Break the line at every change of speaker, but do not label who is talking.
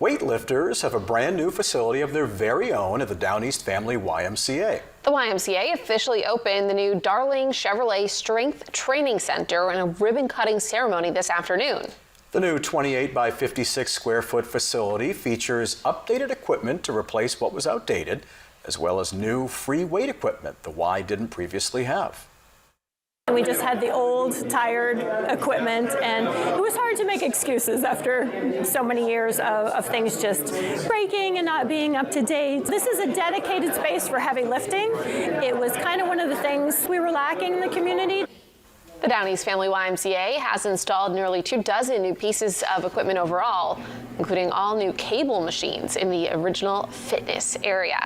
Weightlifters have a brand new facility of their very own at the Downeast Family YMCA.
The YMCA officially opened the new Darling Chevrolet Strength Training Center in a ribbon-cutting ceremony this afternoon.
The new 28 by 56 square foot facility features updated equipment to replace what was outdated, as well as new free weight equipment the Y didn't previously have.
We just had the old, tired equipment, and it was hard to make excuses after so many years of things just breaking and not being up to date. This is a dedicated space for heavy lifting. It was kind of one of the things we were lacking in the community.
The Downeast Family YMCA has installed nearly 24 new pieces of equipment overall, including all new cable machines in the original fitness area.